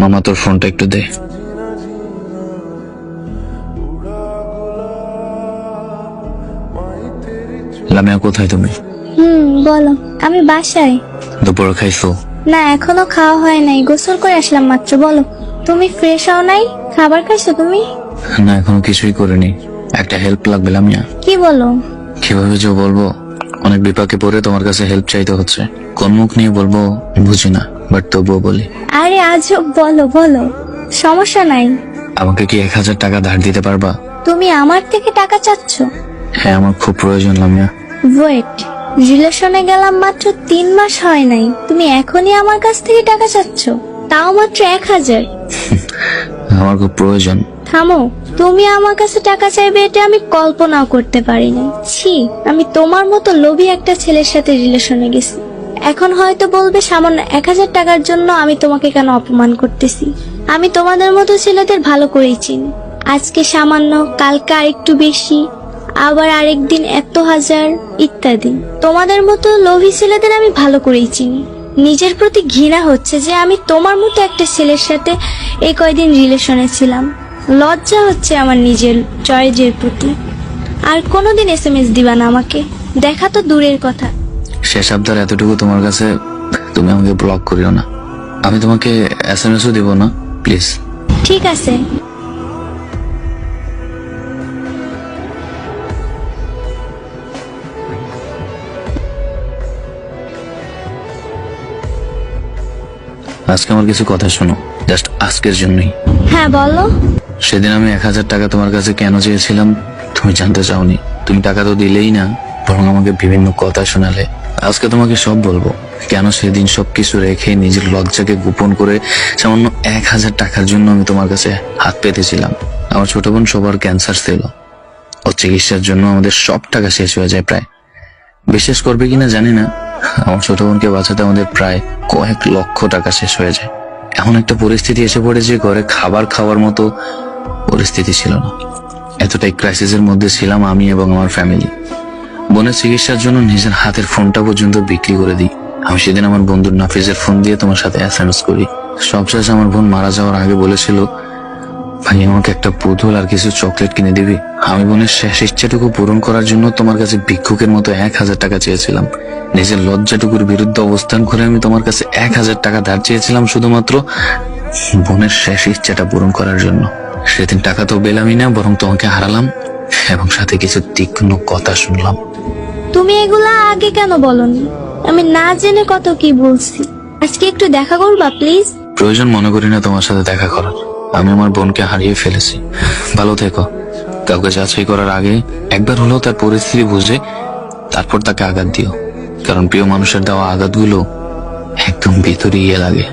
মামা তোর ফোনটা একটু দে। লামিয়া কোথায় তুমি? বলো। আমি বাসায়। দুপুরে খাইছো? না, এখনো খাওয়া হয় নাই, গোসল করে আসলাম মাত্র। বলো, তুমি ফ্রেশ হও নাই? খাবার খাইছো তুমি? না, এখনো কিছুই করিনি। একটা হেল্প লাগবে লামিয়া। কি বলো? কিভাবে যে বলবো, অনেক বিপাকে পড়ে তোমার কাছে হেল্প চাইতে হচ্ছে। কোন মুখ নিয়ে বলবো বুঝি না, বাট তবুও বলি। আরে আজব, বলো বলো, সমস্যা নাই। আমাকে কি 1000 টাকা ধার দিতে পারবা? তুমি আমার থেকে টাকা চাচ্ছ? হ্যাঁ, আমার খুব প্রয়োজন লামিয়া। ওয়েট, রিলেশনে গেলাম মাত্র 3 মাস হয় নাই, তুমি এখনই আমার কাছ থেকে টাকা চাচ্ছ, তাও মাত্র 1000? আমার খুব প্রয়োজন। থামো, তুমি আমার কাছে টাকা চাইবে এটা আমি কল্পনাও করতে পারিনি। ছি, আমি তোমার মতো লোভী একটা ছেলের সাথে রিলেশনে গেছি। এখন হয়তো বলবে সামান্য 1000 টাকার জন্য আমি তোমাকে কেন অপমান করতেছি। আমি তোমাদের মতো ছেলেদের ভালো করেই চিনি। আজকে সামান্য, কালকে আরেকটু বেশি, আবার আরেকদিন এত হাজার, ইত্যাদি। তোমাদের মতো লোভী ছেলেদের আমি ভালো করেই চিনি। নিজের প্রতি ঘৃণা হচ্ছে যে আমি তোমার মতো একটা ছেলের সাথে এই কয়দিন রিলেশনে ছিলাম। লজ্জা হচ্ছে আমার নিজের চয়েসের প্রতি। আর কোনোদিন SMS দিবা না আমাকে, দেখা তো দূরের কথা। শেষ আবদার এতটুকু তোমার কাছে, তুমি আমাকে ব্লক করিও না। আমি তোমাকে SMS-ও দিব না, প্লিজ। ঠিক আছে। আজকে আমার কিছু কথা শোনো, জাস্ট আজকের জন্যই। হ্যাঁ বলো। সেদিন আমি 1000 টাকা তোমার কাছে কেন চেয়েছিলাম তুমি জানতে চাওনি। তুমি টাকা তো দিলেই না, বরং আমাকে বিভিন্ন কথা শোনালে। আজকে তোমাকে সব বলবো, কেন সেদিন সবকিছু রেখে নিজের লজ্জাকে গোপন করে সামান্য 1000 টাকার জন্য আমি তোমার কাছে হাত পেতেছিলাম। আমার ছোট বোন সবার ক্যান্সার ছিল, ও চিকিৎসার জন্য আমাদের সব টাকা শেষ হয়ে যায় প্রায়। বিশ্বাস করবে কিনা জানি না, আমার ছোট বোনকে বাঁচাতে আমাদের প্রায় কয়েক লক্ষ টাকা শেষ হয়ে যায়। এমন একটা পরিস্থিতি এসে পড়েছে, ঘরে খাবার খাওয়ার মতো পরিস্থিতি ছিল না। এতটাই ক্রাইসিসের মধ্যে ছিলাম আমি এবং আমার ফ্যামিলি। বোনের চিকিৎসার জন্য নিজের হাতের ফোনটা পর্যন্ত বিক্রি করে দিই। আমি সেদিন আমার বন্ধুর নাফিজের ফোন দিয়ে তোমার সাথে SMS করি। সবশেষ আমার বোন মারা যাওয়ার আগে বলেছিল, ভাই আমাকে একটা পুতুল আর কিছু চকলেট কিনে দিবি। আমি বোনের শেষ ইচ্ছাটুকু পূরণ করার জন্য তোমার কাছে ভিক্ষুকের মতো 1000 টাকা চেয়েছিলাম। নিজের লজ্জাটুকুর বিরুদ্ধে অবস্থান করে আমি তোমার কাছে 1000 টাকা ধার চেয়েছিলাম, শুধুমাত্র বোনের শেষ ইচ্ছাটা পূরণ করার জন্য। সেদিন টাকা তো পেলামই না, বরং তোমাকে হারালাম এবং সাথে কিছু তীক্ষ্ণ কথা শুনলাম। তুমি এগুলা আগে কেন বলনি? আমি না জেনে কত কি বলছি। আজকে একটু দেখা করবা প্লিজ? প্রয়োজন মনে করি না তোমার সাথে দেখা করার। আমি আমার বোনকে হারিয়ে ফেলেছি। ভালো থেকো। কাউকে যাচাই করার আগে একবার হলেও তার পরিস্থিতি বুঝে তারপর তাকে আঘাত দিও, কারণ প্রিয় মানুষের দেওয়া আঘাতগুলো একদম ভিতরে গিয়ে লাগে।